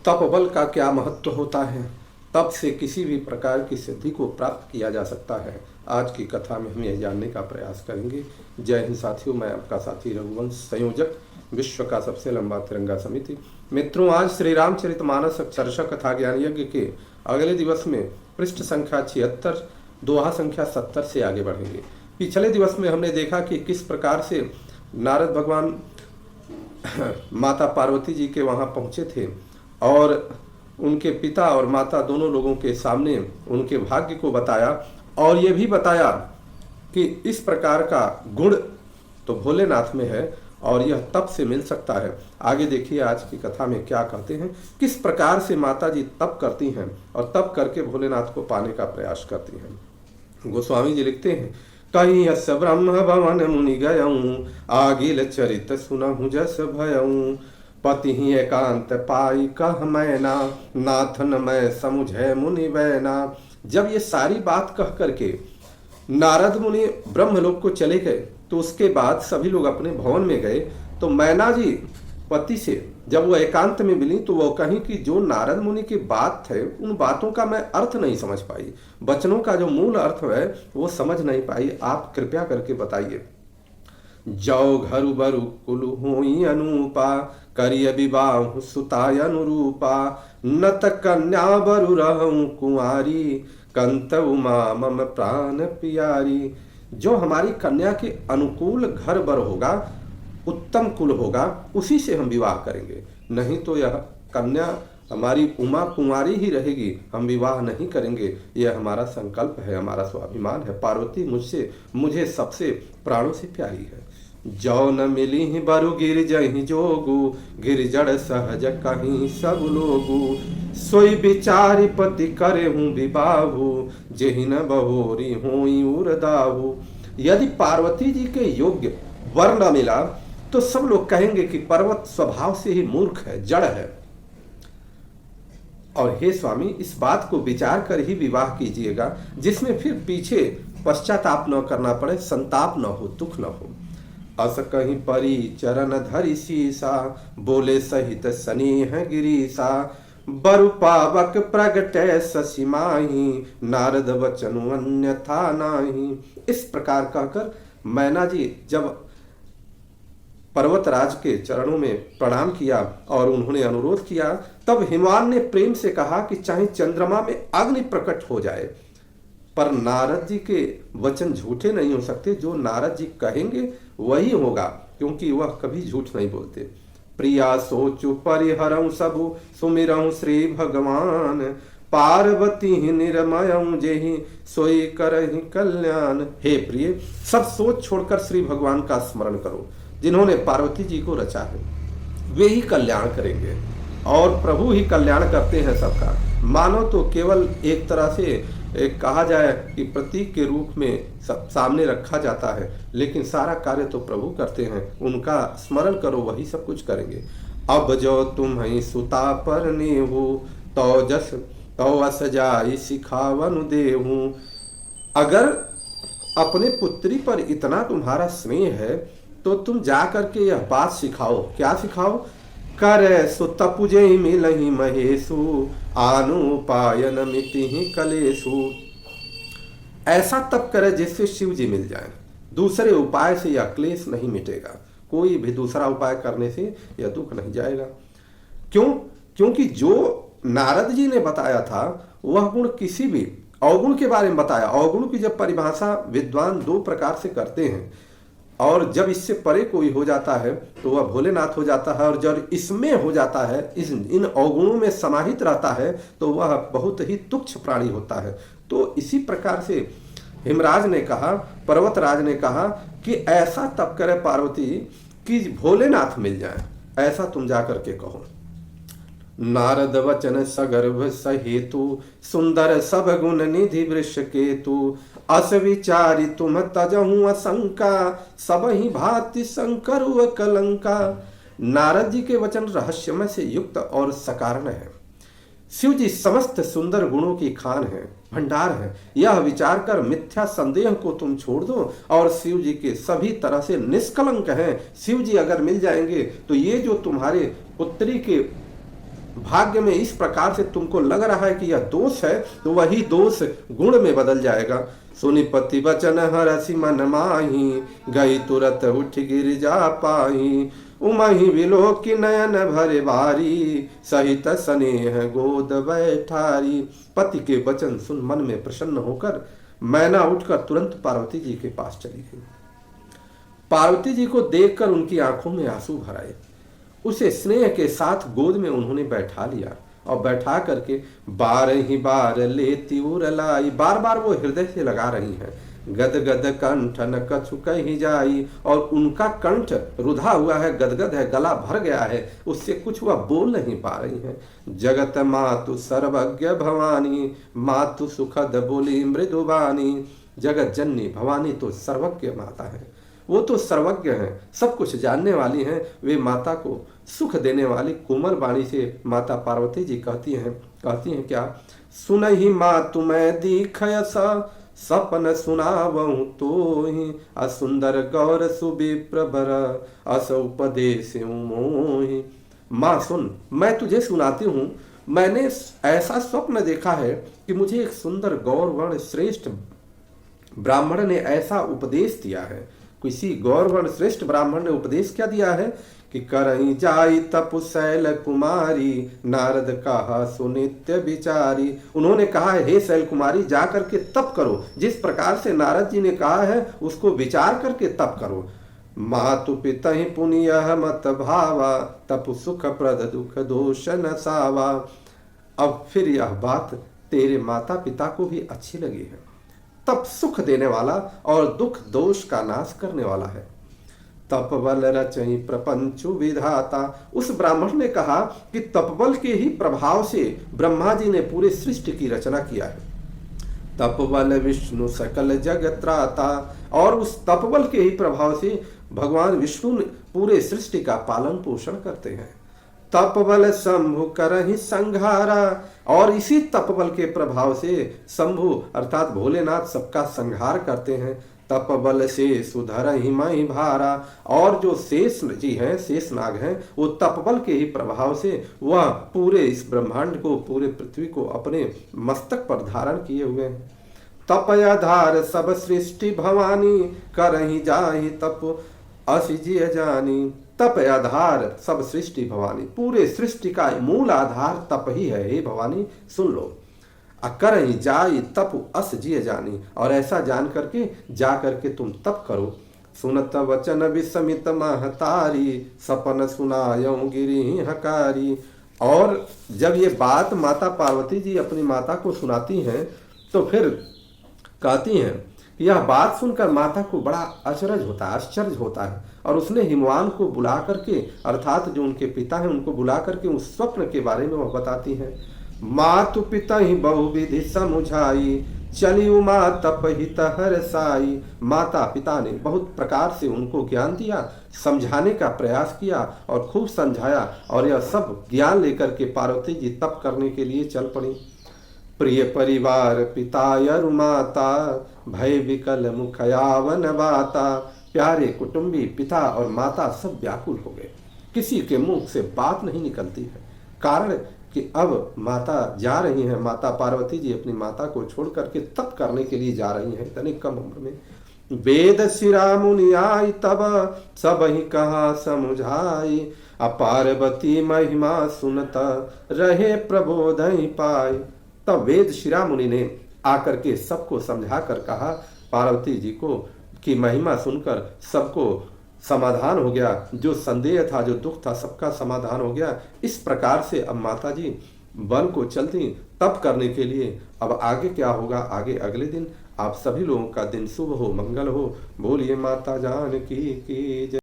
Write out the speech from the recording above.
तपबल का क्या महत्व होता है। तप से किसी भी प्रकार की सिद्धि को प्राप्त किया जा सकता है। आज की कथा में हम यह जानने का प्रयास करेंगे। जय हिंद साथियों, मैं आपका साथी रघुवंश, संयोजक विश्व का सबसे लंबा तिरंगा समिति। मित्रों, आज श्री रामचरितमानस अक्षरशः कथा ज्ञान यज्ञ के अगले दिवस में पृष्ठ संख्या 76, दोहा संख्या 70 से आगे बढ़ेंगे। पिछले दिवस में हमने देखा कि किस प्रकार से नारद भगवान माता पार्वती जी के वहाँ पहुँचे थे और उनके पिता और माता दोनों लोगों के सामने उनके भाग्य को बताया और ये भी बताया कि इस प्रकार का गुण तो भोलेनाथ में है और यह तप से मिल सकता है। आगे देखिए आज की कथा में क्या कहते हैं, किस प्रकार से माता जी तप करती हैं और तप करके भोलेनाथ को पाने का प्रयास करती हैं। गोस्वामी जी लिखते हैं, कहीं अस ब्रह्म भवन मुनि गयऊँ, आगिल चरित सुनहु जस भयऊँ। पति ही एकांत पाई कह मैना, नाथन मैं समुझे मुनि बैना। जब ये सारी बात कह करके नारद मुनि ब्रह्मलोक को चले गए तो उसके बाद सभी लोग अपने भवन में गए तो मैना जी पति से जब वो एकांत में मिली तो वो कहीं कि जो नारद मुनि की बात थे उन बातों का मैं अर्थ नहीं समझ पाई, वचनों का जो मूल अर्थ है वो समझ नहीं पाई, आप कृपया करके बताइए। जौ घरु बरु कुलु होई अनूपा, करिय विवाह सुताय अनुरूपा। नत कन्या बरु रहूं कुंवारी, कंत उमा मम प्राण प्यारी। जो हमारी कन्या के अनुकूल घर बर होगा, उत्तम कुल होगा, उसी से हम विवाह करेंगे, नहीं तो यह कन्या हमारी उमा कुंवारी ही रहेगी, हम विवाह नहीं करेंगे। यह हमारा संकल्प है, हमारा स्वाभिमान है। पार्वती मुझे सबसे प्राणों से प्यारी है। जौ न मिली बरु गिर जहि जोगु, गिर जड़ सहज कहीं सब लोगु। सोई बिचारी पति करे हूँ विबाहु, जेहि न बहोरी होई उरदाहु। यदि पार्वती जी के योग्य वर न मिला तो सब लोग कहेंगे कि पर्वत स्वभाव से ही मूर्ख है, जड़ है। और हे स्वामी, इस बात को विचार कर ही विवाह कीजिएगा जिसमें फिर पीछे पश्चाताप न करना पड़े, संताप न हो, दुख न हो। अस कहीं परी चरण धरि सीसा, बोले सहित स्नेह गिरीसा। बरु पावक प्रगटे शशि माही, नारद वचनु अन्यथा नाही। इस प्रकार कहकर मैना जी जब पर्वतराज के चरणों में प्रणाम किया और उन्होंने अनुरोध किया, तब हिमवान ने प्रेम से कहा कि चाहे चंद्रमा में अग्नि प्रकट हो जाए पर नारद जी के वचन झूठे नहीं हो सकते। जो नारद जी कहेंगे वही होगा, क्योंकि वह कभी झूठ नहीं बोलते। प्रिया सोचु परिहरऊं सबु, सुमिरऊं श्री भगवान। पार्वती ही निरमयऊं जेहि, सोई करहि कल्याण। हे प्रिय, सब सोच छोड़कर श्री भगवान का स्मरण करो जिन्होंने पार्वती जी को रचा है, वे ही कल्याण करेंगे और प्रभु ही कल्याण करते हैं सबका। मानो तो केवल एक तरह से कहा जाए कि प्रतीक के रूप में सामने रखा जाता है, लेकिन सारा कार्य तो प्रभु करते हैं। उनका स्मरण करो, वही सब कुछ करेंगे। अब जो तुम ही सुता पर नेहु, तो अस जाई सिखावन देहु। अगर अपने पुत्री पर इतना तुम्हारा स्नेह है तो तुम जा करके यह बात सिखाओ। क्या सिखाओ? करे सो तपुजे मिलहि महेशु, आनुपायन मिति कलेशु। ऐसा तप करे जिससे शिव जी मिल जाए, दूसरे उपाय से यह क्लेश नहीं मिटेगा। कोई भी दूसरा उपाय करने से यह दुख नहीं जाएगा। क्यों? क्योंकि जो नारद जी ने बताया था वह गुण किसी भी अवगुण के बारे में बताया। अवगुण की जब परिभाषा विद्वान दो प्रकार से करते हैं और जब इससे परे कोई हो जाता है तो वह भोलेनाथ हो जाता है, और जब इसमें हो जाता है, इन अवगुणों में समाहित रहता है तो वह बहुत ही तुच्छ प्राणी होता है। तो इसी प्रकार से हिमराज ने कहा, पर्वतराज ने कहा कि ऐसा तप करे पार्वती कि भोलेनाथ मिल जाए, ऐसा तुम जाकर के कहो। नारद वचन सगर्भ सहेतु, सुंदर सब गुण निधि वृष केतु। अस विचारी तुम तजहु असंका, सब ही भांति शंकर कलंका। नारद जी के वचन रहस्यमय से युक्त और सकारण है। शिव जी समस्त सुंदर गुणों की खान है, भंडार है। यह विचार कर मिथ्या संदेह को तुम छोड़ दो और शिव जी के सभी तरह से निष्कलंक हैं। शिव जी अगर मिल जाएंगे तो ये जो तुम्हारे पुत्री के भाग्य में इस प्रकार से तुमको लग रहा है कि यह दोष है, तो वही दोष गुण में बदल जाएगा। सुनि पति वचन हरसि मन माही, गई तुरत उठ गिर जा पाही। उमहि विलोकि नयन भरे भारी, सहित स्नेह गोद बैठारी। पति के वचन सुन मन में प्रसन्न होकर मैना उठकर तुरंत पार्वती जी के पास चली गई। पार्वती जी को देखकर उनकी आंखों में आंसू भर आए। उसे स्नेह के साथ गोद में उन्होंने बैठा लिया और बैठा करके बार ही बार लेती उरलाई, बार बार वो हृदय से लगा रही हैं। गद गद कंठ न कछु कही जाई, और उनका कंठ रुधा हुआ है, गदगद है, गला भर गया है, उससे कुछ वह बोल नहीं पा रही हैं। जगत मातु सर्वज्ञ भवानी, मातु सुखद बोली मृदुबानी। जगत जननी भवानी तो सर्वज्ञ माता है, वो तो सर्वज्ञ हैं, सब कुछ जानने वाली हैं। वे माता को सुख देने वाली कोमल वाणी से माता पार्वती जी कहती हैं क्या? सुनहि मातु मैं दीखय सपन सुनावहु तोहि, असुंदर गौर सुविप्र बर अस उपदेश मोहि। माँ सुन, मैं तुझे सुनाती हूँ। मैंने ऐसा स्वप्न देखा है कि मुझे एक सुंदर गौर वर्ण श्रेष्ठ ब्राह्मण ने ऐसा उपदेश दिया है। किसी गौर वर्ण श्रेष्ठ ब्राह्मण ने उपदेश क्या दिया है कि करही जाई तपु शैल कुमारी, नारद कहा सुनित्य विचारी। उन्होंने कहा है, हे शैल कुमारी, जा करके तप करो, जिस प्रकार से नारद जी ने कहा है उसको विचार करके तप करो। मातु पितहि पुण्य मत भावा, तपु सुख प्रद दुख दोष न सावा। अब फिर यह बात तेरे माता पिता को भी अच्छी लगी है। तप सुख देने वाला और दुख दोष का नाश करने वाला है। तपबल रचई प्रपंचु विधाता। उस ब्राह्मण ने कहा कि तपबल के ही प्रभाव से ब्रह्मा जी ने पूरे सृष्टि की रचना किया है। तपबल विष्णु सकल जगत्राता, और उस तपबल के ही प्रभाव से भगवान विष्णु पूरे सृष्टि का पालन पोषण करते हैं। तपबल शंभु करहि संघारा, और इसी तपबल के प्रभाव से शंभु अर्थात भोलेनाथ सबका संहार करते हैं। तपबल से सुधर ही मई भारा, और जो शेष जी हैं, शेष नाग हैं, वो तपबल के ही प्रभाव से वह पूरे इस ब्रह्मांड को, पूरे पृथ्वी को अपने मस्तक पर धारण किए हुए हैं। तपयाधार सब सृष्टि भवानी, करहि जाहि तप असि जिय जानी। तप आधार सब सृष्टि भवानी, पूरे सृष्टि का मूल आधार तप ही है। हे भवानी सुन लो। अकर ही जाई तप अस जिय जानी, और ऐसा जान करके जा करके तुम तप करो। सुनत वचन विस्मित महतारी, सपन सुनायो गिरी हकारी। और जब ये बात माता पार्वती जी अपनी माता को सुनाती हैं तो फिर कहती हैं, यह बात सुनकर माता को बड़ा अचरज होता है, आश्चर्य होता है। और उसने हिमवान को बुला करके, अर्थात जो उनके पिता हैं उनको बुला करके उस स्वप्न के बारे में वह बताती हैं। मातु पिता ही बहुविधि समुझाई, चली उमा तप हित हरसाई। माता पिता ने बहुत प्रकार से उनको ज्ञान दिया, समझाने का प्रयास किया और खूब समझाया, और यह सब ज्ञान लेकर के पार्वती जी तप करने के लिए चल पड़ी। प्रिय परिवार पितायर माता, भय विकल मुखयावन बाता। प्यारे कुटुंबी पिता और माता सब व्याकुल हो गए, किसी के मुंह से बात नहीं निकलती है। कारण कि अब माता जा रही हैं, माता पार्वती जी अपनी माता को छोड़ करके तप करने के लिए जा रही हैं इतनी कम उम्र में। वेद शिरा मुनि आई तब, सब ही कहा समुझाई। अपार्वती महिमा सुनता, रहे प्रबोधि पाई। तब वेद शिरा मुनि ने आकर के सबको समझा कर कहा पार्वती जी को कि महिमा सुनकर सबको समाधान हो गया, जो संदेह था, जो दुख था, सबका समाधान हो गया। इस प्रकार से अब माता जी वन को चलती तप करने के लिए। अब आगे क्या होगा, आगे अगले दिन। आप सभी लोगों का दिन शुभ हो, मंगल हो। बोलिए माता जानकी की जय।